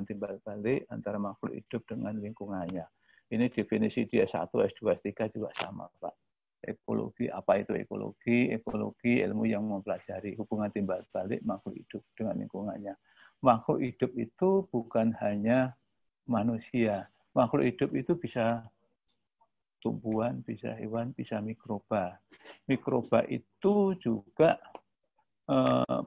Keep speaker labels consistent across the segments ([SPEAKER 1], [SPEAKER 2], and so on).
[SPEAKER 1] hubungan timbal balik antara makhluk hidup dengan lingkungannya. Ini definisi di S1, S2, S3 juga sama, Pak. Ekologi, apa itu ekologi? Ekologi ilmu yang mempelajari hubungan timbal balik makhluk hidup dengan lingkungannya. Makhluk hidup itu bukan hanya manusia. Makhluk hidup itu bisa tumbuhan, bisa hewan, bisa mikroba. Mikroba itu juga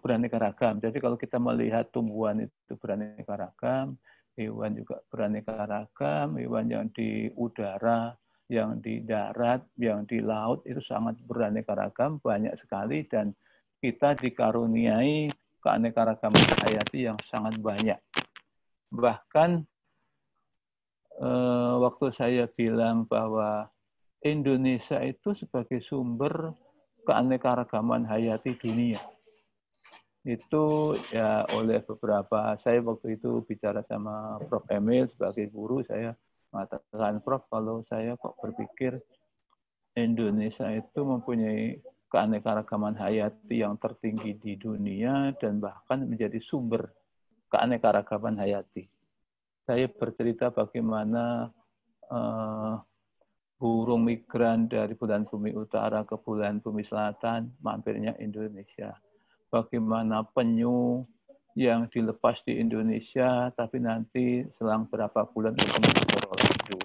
[SPEAKER 1] beraneka ragam. Jadi kalau kita melihat tumbuhan itu beraneka ragam, hewan juga beraneka ragam, hewan yang di udara, yang di darat, yang di laut itu sangat beraneka ragam, banyak sekali, dan kita dikaruniai keanekaragaman hayati yang sangat banyak. Bahkan waktu saya bilang bahwa Indonesia itu sebagai sumber keanekaragaman hayati dunia, itu ya oleh beberapa, saya waktu itu bicara sama Prof. Emil sebagai guru, saya mengatakan, Prof, kalau saya kok berpikir Indonesia itu mempunyai keanekaragaman hayati yang tertinggi di dunia dan bahkan menjadi sumber keanekaragaman hayati. Saya bercerita bagaimana burung migran dari belahan bumi utara ke belahan bumi selatan mampirnya Indonesia. Bagaimana penyu yang dilepas di Indonesia, tapi nanti selang berapa bulan ketemu di Corolaju.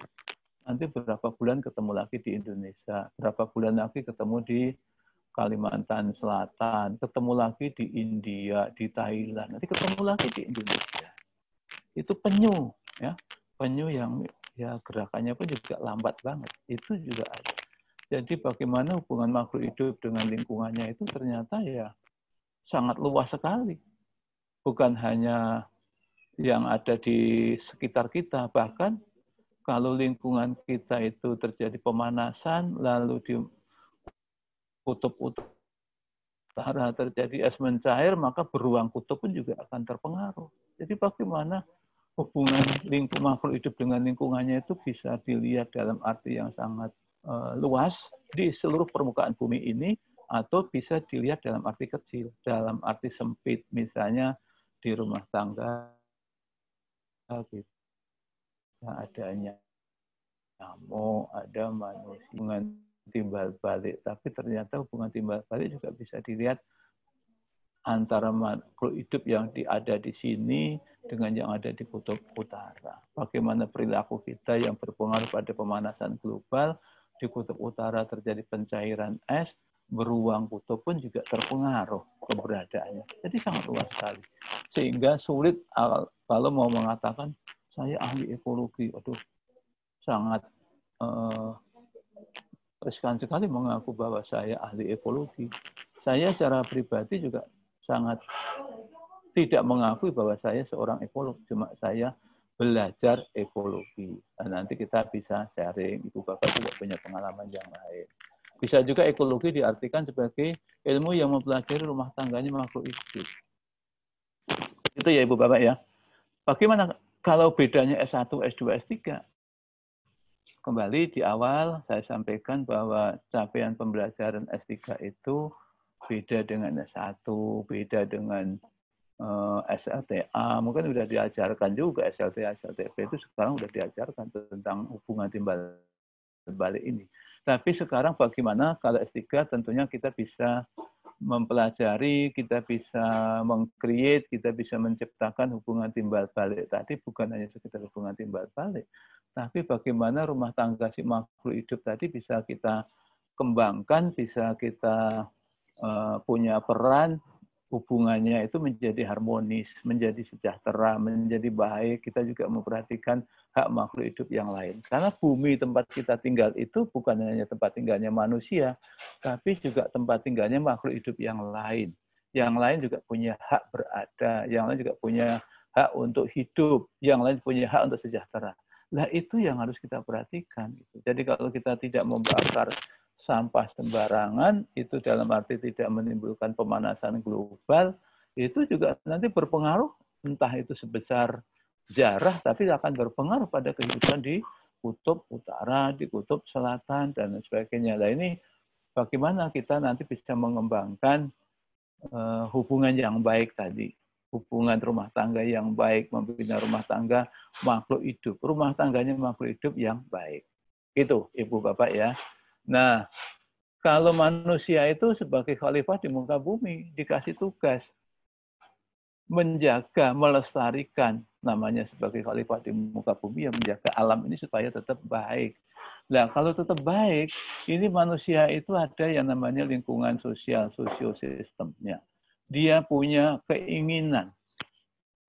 [SPEAKER 1] Nanti berapa bulan ketemu lagi di Indonesia. Berapa bulan lagi ketemu di Kalimantan Selatan. Ketemu lagi di India, di Thailand. Nanti ketemu lagi di Indonesia. Itu penyu, ya, penyu yang ya gerakannya pun juga lambat banget. Itu juga ada. Jadi bagaimana hubungan makhluk hidup dengan lingkungannya itu ternyata ya sangat luas sekali. Bukan hanya yang ada di sekitar kita, bahkan kalau lingkungan kita itu terjadi pemanasan, lalu di kutub utara terjadi es mencair, maka beruang kutub pun juga akan terpengaruh. Jadi bagaimana hubungan makhluk hidup dengan lingkungannya itu bisa dilihat dalam arti yang sangat luas di seluruh permukaan bumi ini, atau bisa dilihat dalam arti kecil, dalam arti sempit, misalnya di rumah tangga kita adanya nyamuk, ada manusia, hubungan timbal balik, tapi ternyata hubungan timbal balik juga bisa dilihat antara makhluk hidup yang ada di sini dengan yang ada di kutub utara. Bagaimana perilaku kita yang berpengaruh pada pemanasan global, di kutub utara terjadi pencairan es, beruang kutub pun juga terpengaruh keberadaannya. Jadi sangat luas sekali. Sehingga sulit kalau mau mengatakan saya ahli ekologi. Aduh, sangat riskan sekali mengaku bahwa saya ahli ekologi. Saya secara pribadi juga sangat tidak mengakui bahwa saya seorang ekolog, cuma saya belajar ekologi. Nah, nanti kita bisa sharing, Ibu Bapak juga punya pengalaman yang lain. Bisa juga ekologi diartikan sebagai ilmu yang mempelajari rumah tangganya makhluk hidup. Itu ya Ibu Bapak ya. Bagaimana kalau bedanya S1, S2, S3? Kembali di awal saya sampaikan bahwa capaian pembelajaran S3 itu beda dengan S1, beda dengan SLTA, mungkin sudah diajarkan juga SLTA, SLTP itu sekarang sudah diajarkan tentang hubungan timbal balik ini. Tapi sekarang bagaimana kalau S3 tentunya kita bisa mempelajari, kita bisa meng-create, kita bisa menciptakan hubungan timbal balik. Tadi bukan hanya sekedar hubungan timbal balik, tapi bagaimana rumah tangga si makhluk hidup tadi bisa kita kembangkan, bisa kita punya peran, hubungannya itu menjadi harmonis, menjadi sejahtera, menjadi baik. Kita juga memperhatikan hak makhluk hidup yang lain. Karena bumi tempat kita tinggal itu bukan hanya tempat tinggalnya manusia, tapi juga tempat tinggalnya makhluk hidup yang lain. Yang lain juga punya hak berada, yang lain juga punya hak untuk hidup, yang lain punya hak untuk sejahtera. Nah itu yang harus kita perhatikan. Jadi kalau kita tidak membakar sampah sembarangan, itu dalam arti tidak menimbulkan pemanasan global, itu juga nanti berpengaruh, entah itu sebesar jarah, tapi akan berpengaruh pada kehidupan di kutub utara, di kutub selatan, dan sebagainya. Nah ini bagaimana kita nanti bisa mengembangkan hubungan yang baik tadi. hubungan rumah tangga yang baik, membina rumah tangga makhluk hidup. Rumah tangganya makhluk hidup yang baik. Itu, Ibu Bapak ya. Nah, kalau manusia itu sebagai khalifah di muka bumi, dikasih tugas menjaga, melestarikan, namanya sebagai khalifah di muka bumi, yang menjaga alam ini supaya tetap baik. Nah, kalau tetap baik, ini manusia itu ada yang namanya lingkungan sosial, sosiosistemnya. Dia punya keinginan,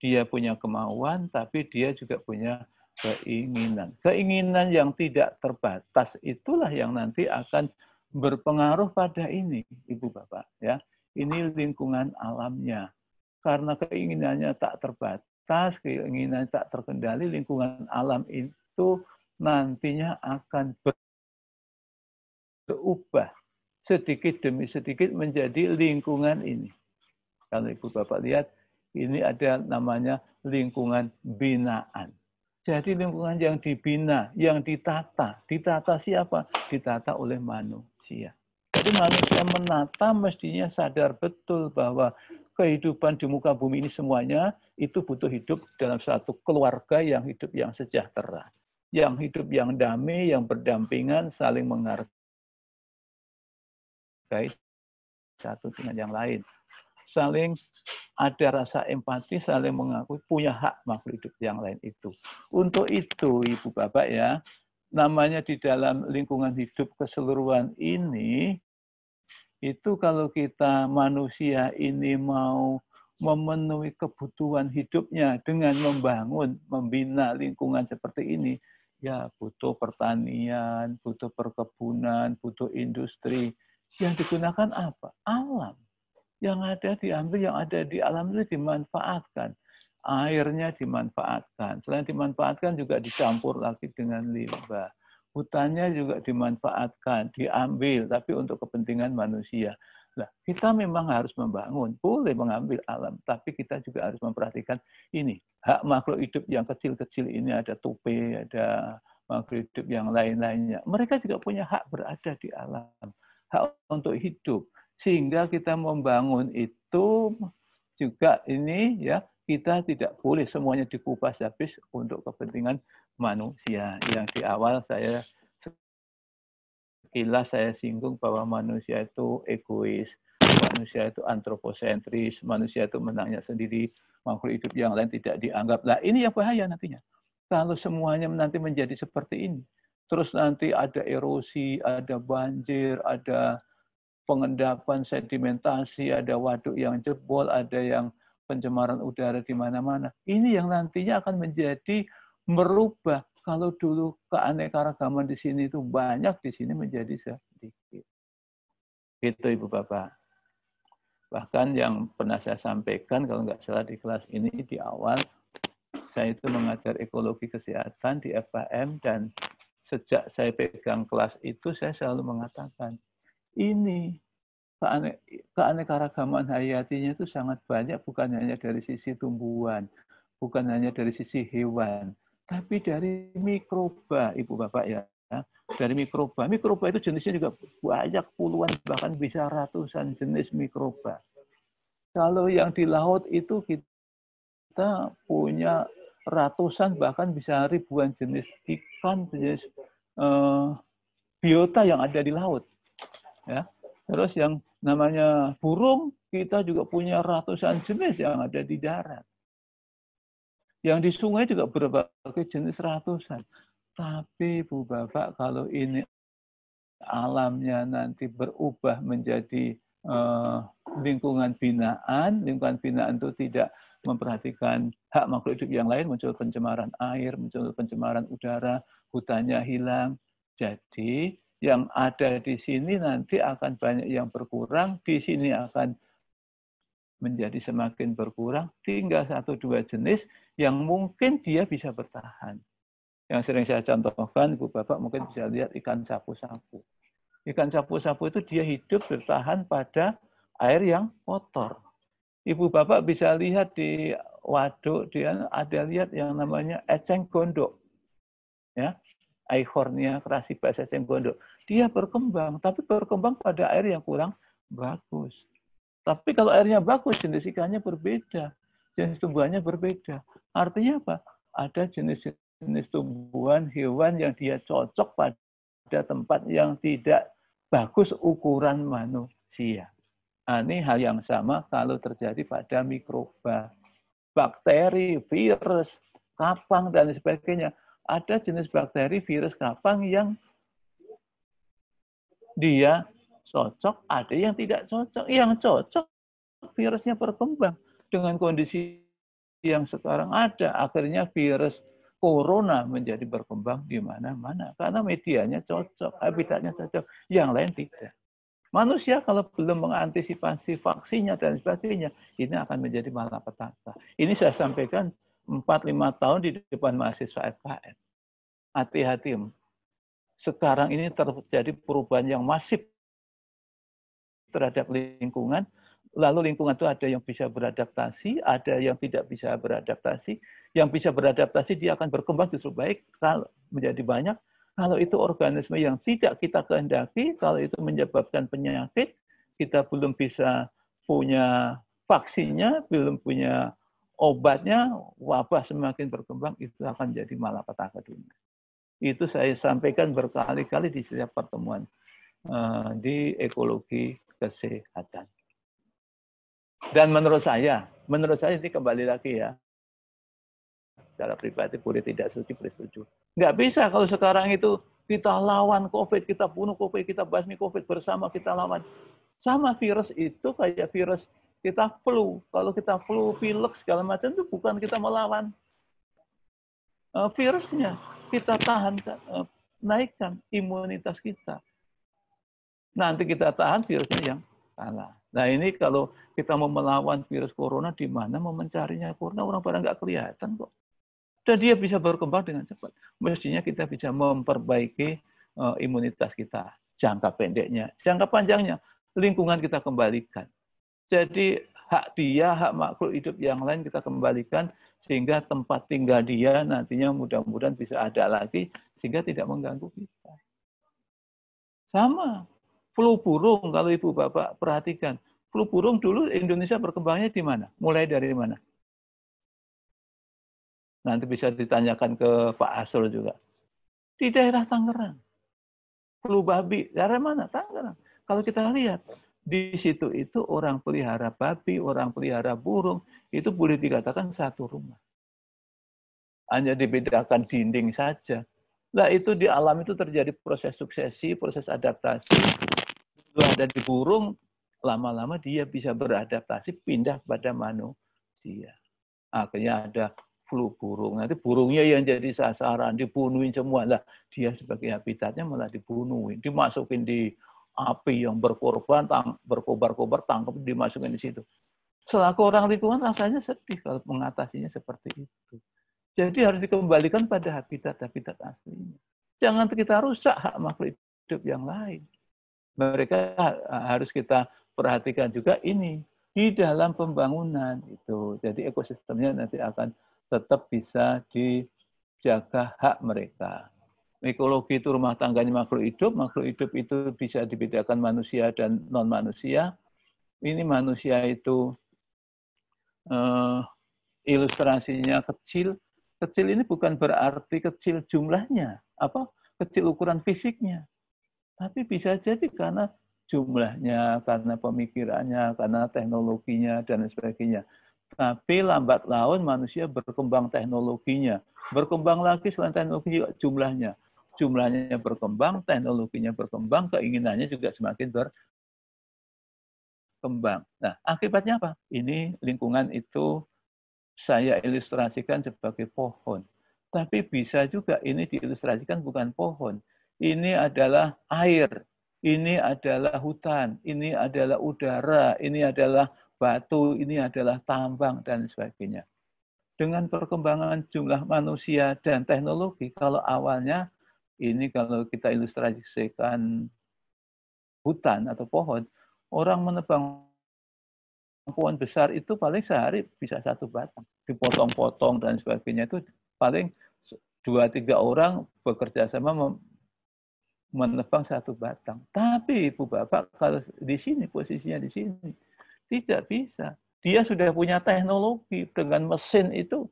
[SPEAKER 1] dia punya kemauan, tapi dia juga punya keinginan. Keinginan yang tidak terbatas itulah yang nanti akan berpengaruh pada ini, Ibu Bapak. Ya, ini lingkungan alamnya. Karena keinginannya tak terbatas, keinginan tak terkendali, lingkungan alam itu nantinya akan berubah sedikit demi sedikit menjadi lingkungan ini. Kalau Ibu Bapak lihat, ini ada namanya lingkungan binaan. Jadi lingkungan yang dibina, yang ditata. Ditata siapa? Ditata oleh manusia. Jadi manusia menata mestinya sadar betul bahwa kehidupan di muka bumi ini semuanya itu butuh hidup dalam satu keluarga yang hidup yang sejahtera. Yang hidup yang damai, yang berdampingan, saling menghargai satu dengan yang lain. Saling ada rasa empati, saling mengakui punya hak makhluk hidup yang lain itu. Untuk itu, Ibu Bapak ya, namanya di dalam lingkungan hidup keseluruhan ini, itu kalau kita manusia ini mau memenuhi kebutuhan hidupnya dengan membangun, membina lingkungan seperti ini, ya butuh pertanian, butuh perkebunan, butuh industri. Yang digunakan apa? Alam. Yang ada diambil, yang ada di alam itu dimanfaatkan. Airnya dimanfaatkan. Selain dimanfaatkan juga dicampur lagi dengan limbah. Hutannya juga dimanfaatkan, diambil, tapi untuk kepentingan manusia. Nah, kita memang harus membangun, boleh mengambil alam, tapi kita juga harus memperhatikan ini, hak makhluk hidup yang kecil-kecil ini, ada tupai, ada makhluk hidup yang lain-lainnya. Mereka juga punya hak berada di alam, hak untuk hidup. Sehingga kita membangun itu juga ini ya, kita tidak boleh semuanya dikupas habis untuk kepentingan manusia. Yang di awal sekilas saya singgung bahwa manusia itu egois, manusia itu antroposentris, manusia itu menangnya sendiri, makhluk hidup yang lain tidak dianggap. Nah, ini yang bahaya nantinya. Kalau semuanya nanti menjadi seperti ini, terus nanti ada erosi, ada banjir, ada pengendapan, sedimentasi, ada waduk yang jebol, ada yang pencemaran udara di mana-mana. Ini yang nantinya akan menjadi merubah. Kalau dulu keanekaragaman di sini itu banyak, di sini menjadi sedikit. Itu Ibu Bapak. Bahkan yang pernah saya sampaikan, kalau nggak salah di kelas ini di awal, saya itu mengajar ekologi kesehatan di FKM, dan sejak saya pegang kelas itu, saya selalu mengatakan, ini keanekaragaman hayatinya itu sangat banyak, bukan hanya dari sisi tumbuhan, bukan hanya dari sisi hewan, tapi dari mikroba, Ibu Bapak ya. Dari mikroba. Mikroba itu jenisnya juga banyak, puluhan, bahkan bisa ratusan jenis mikroba. Kalau yang di laut itu kita punya ratusan, bahkan bisa ribuan jenis ikan, jenis biota yang ada di laut. Ya. Terus yang namanya burung, kita juga punya ratusan jenis yang ada di darat. Yang di sungai juga berbagai jenis ratusan. Tapi Bu Bapak, kalau ini alamnya nanti berubah menjadi lingkungan binaan itu tidak memperhatikan hak makhluk hidup yang lain, muncul pencemaran air, muncul pencemaran udara, hutannya hilang. Jadi yang ada di sini nanti akan banyak yang berkurang, di sini akan menjadi semakin berkurang, tinggal 1-2 jenis yang mungkin dia bisa bertahan. Yang sering saya contohkan, Ibu Bapak mungkin bisa lihat ikan sapu-sapu. Ikan sapu-sapu itu dia hidup bertahan pada air yang kotor. Ibu Bapak bisa lihat di waduk, dia ada lihat yang namanya eceng gondok. Ya, Eichhornia crassipes eceng gondok. Dia berkembang, tapi berkembang pada air yang kurang bagus. Tapi kalau airnya bagus, jenis ikannya berbeda. jenis tumbuhannya berbeda. Artinya apa? Ada jenis-jenis tumbuhan, hewan yang dia cocok pada tempat yang tidak bagus ukuran manusia. Nah, ini hal yang sama kalau terjadi pada mikroba, bakteri, virus, kapang, dan sebagainya. Ada jenis bakteri, virus, kapang yang dia cocok, ada yang tidak cocok. Yang cocok, virusnya berkembang dengan kondisi yang sekarang ada. Akhirnya virus corona menjadi berkembang di mana-mana. Karena medianya cocok, habitatnya cocok. Yang lain tidak. Manusia kalau belum mengantisipasi vaksinnya dan sebagainya, ini akan menjadi malapetaka. Ini saya sampaikan 4-5 tahun di depan mahasiswa FKN. Hati-hati. Sekarang ini terjadi perubahan yang masif terhadap lingkungan. Lalu lingkungan itu ada yang bisa beradaptasi, ada yang tidak bisa beradaptasi. Yang bisa beradaptasi dia akan berkembang justru baik kalau menjadi banyak. Kalau itu organisme yang tidak kita kehendaki, kalau itu menyebabkan penyakit, kita belum bisa punya vaksinnya, belum punya obatnya, wabah semakin berkembang, itu akan jadi malapetaka dunia. Itu saya sampaikan berkali-kali di setiap pertemuan di ekologi kesehatan. Dan menurut saya ini kembali lagi ya, secara pribadi boleh tidak setuju, boleh setuju. Nggak bisa kalau sekarang itu kita lawan COVID, kita bunuh COVID, kita basmi COVID bersama, kita lawan. Sama virus itu kayak virus kita flu. Kalau kita flu, pilek, segala macam itu bukan kita melawan virusnya. Kita tahan, naikkan imunitas kita. Nanti kita tahan virusnya yang kalah. Nah ini kalau kita mau melawan virus corona, di mana mau mencarinya corona, orang pada nggak kelihatan kok. Dan dia bisa berkembang dengan cepat. Mestinya kita bisa memperbaiki imunitas kita. Jangka pendeknya. Jangka panjangnya, lingkungan kita kembalikan. Jadi hak dia, hak makhluk hidup yang lain kita kembalikan, sehingga tempat tinggal dia nantinya mudah-mudahan bisa ada lagi, sehingga tidak mengganggu kita. Sama, flu burung, kalau ibu bapak perhatikan. Flu burung dulu Indonesia berkembangnya di mana? Mulai dari mana? Nanti bisa ditanyakan ke Pak Asrul juga. Di daerah Tangerang. Flu babi, daerah mana? Tangerang. Kalau kita lihat, di situ itu orang pelihara babi, orang pelihara burung, itu boleh dikatakan satu rumah. Hanya dibedakan dinding saja. Nah itu di alam itu terjadi proses suksesi, proses adaptasi. Itu ada di burung, lama-lama dia bisa beradaptasi, pindah pada manusia. Akhirnya ada flu burung. Nanti burungnya yang jadi sasaran, dibunuhin semua. Lah, dia sebagai habitatnya malah dibunuhin. Dimasukin di api yang berkorban, berkobar-kobar, tangkap, dimasukin di situ. Selaku orang lingkungan rasanya sedih kalau mengatasinya seperti itu. Jadi harus dikembalikan pada habitat-habitat aslinya. Jangan kita rusak hak makhluk hidup yang lain. Mereka harus kita perhatikan juga ini di dalam pembangunan itu. Jadi ekosistemnya nanti akan tetap bisa dijaga hak mereka. Ekologi itu rumah tangganya makhluk hidup itu bisa dibedakan manusia dan non-manusia. Ini manusia itu ilustrasinya kecil. Kecil ini bukan berarti kecil jumlahnya, kecil ukuran fisiknya. Tapi bisa jadi karena jumlahnya, karena pemikirannya, karena teknologinya, dan sebagainya. Tapi lambat laun manusia berkembang teknologinya. Berkembang lagi selain teknologi juga jumlahnya. Jumlahnya berkembang, teknologinya berkembang, keinginannya juga semakin berkembang. Nah, akibatnya apa? Ini lingkungan itu saya ilustrasikan sebagai pohon. Tapi bisa juga ini diilustrasikan bukan pohon. Ini adalah air, ini adalah hutan, ini adalah udara, ini adalah batu, ini adalah tambang, dan sebagainya. Dengan perkembangan jumlah manusia dan teknologi, kalau awalnya ini kalau kita ilustrasikan hutan atau pohon, orang menebang pohon besar itu paling sehari bisa 1 batang. Dipotong-potong dan sebagainya itu paling 2-3 orang bekerja sama menebang 1 batang. Tapi Ibu Bapak kalau di sini, posisinya di sini, tidak bisa. Dia sudah punya teknologi dengan mesin itu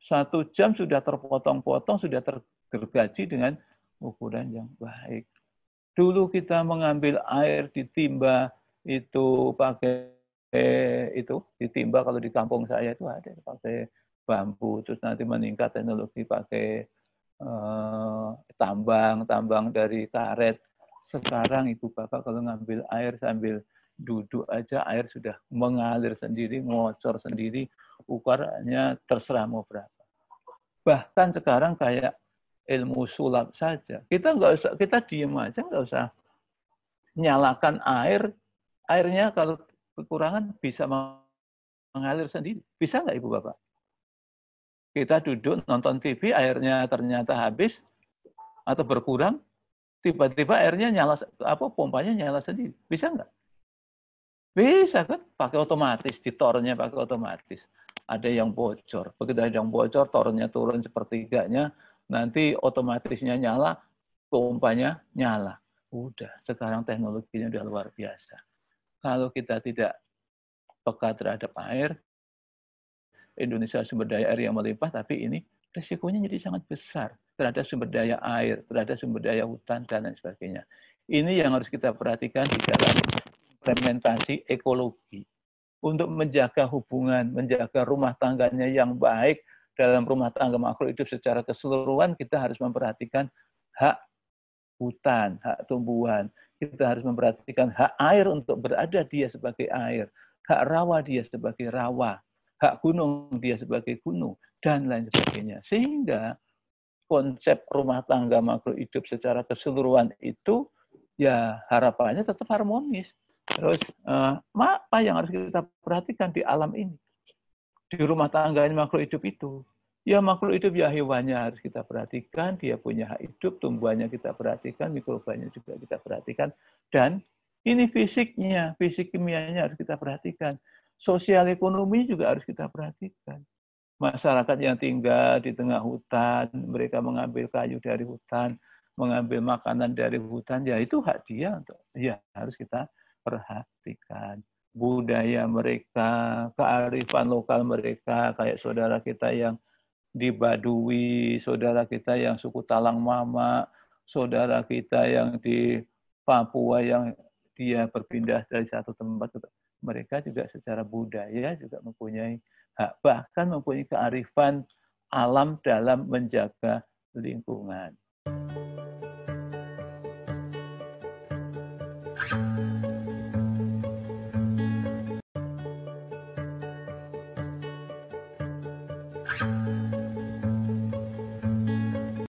[SPEAKER 1] 1 jam sudah terpotong-potong, sudah tergergaji dengan ukuran yang baik. Dulu kita mengambil air di timba itu pakai itu ditimba, kalau di kampung saya itu ada pakai bambu, terus nanti meningkat teknologi pakai tambang dari karet. Sekarang Ibu Bapak kalau ngambil air sambil duduk aja, air sudah mengalir sendiri, ngocor sendiri, ukurannya terserah mau berapa. Bahkan sekarang kayak ilmu sulap saja, kita nggak usah, kita diem aja, nggak usah nyalakan air, airnya kalau kekurangan bisa mengalir sendiri. Bisa nggak Ibu Bapak? Kita duduk nonton TV, airnya ternyata habis atau berkurang, tiba-tiba airnya nyala, pompanya nyala sendiri. Bisa nggak? Bisa kan? Pakai otomatis, di tornya pakai otomatis. Ada yang bocor. Begitu ada yang bocor, tornya turun sepertiganya, nanti otomatisnya nyala, pompanya nyala. Udah, sekarang teknologinya udah luar biasa. Kalau kita tidak peka terhadap air, Indonesia sumber daya air yang melimpah, tapi ini risikonya jadi sangat besar terhadap sumber daya air, terhadap sumber daya hutan, dan lain sebagainya. Ini yang harus kita perhatikan di dalam implementasi ekologi. Untuk menjaga hubungan, menjaga rumah tangganya yang baik, dalam rumah tangga makhluk hidup secara keseluruhan, kita harus memperhatikan hak hutan, hak tumbuhan. Kita harus memperhatikan hak air untuk berada dia sebagai air, hak rawa dia sebagai rawa, hak gunung dia sebagai gunung, dan lain sebagainya. Sehingga konsep rumah tangga makhluk hidup secara keseluruhan itu ya harapannya tetap harmonis. Terus apa yang harus kita perhatikan di alam ini? Di rumah tangga makhluk hidup itu. Ya makhluk hidup ya hewannya harus kita perhatikan, dia punya hak hidup, tumbuhannya kita perhatikan, mikrobanya juga kita perhatikan, dan ini fisiknya, fisik kimianya harus kita perhatikan. Sosial ekonomi juga harus kita perhatikan. Masyarakat yang tinggal di tengah hutan, mereka mengambil kayu dari hutan, mengambil makanan dari hutan, ya itu hak dia, ya harus kita perhatikan. Budaya mereka, kearifan lokal mereka, kayak saudara kita yang di Baduy, saudara kita yang suku Talang Mama, saudara kita yang di Papua yang dia berpindah dari satu tempat ke mereka juga secara budaya juga mempunyai hak, bahkan mempunyai kearifan alam dalam menjaga lingkungan.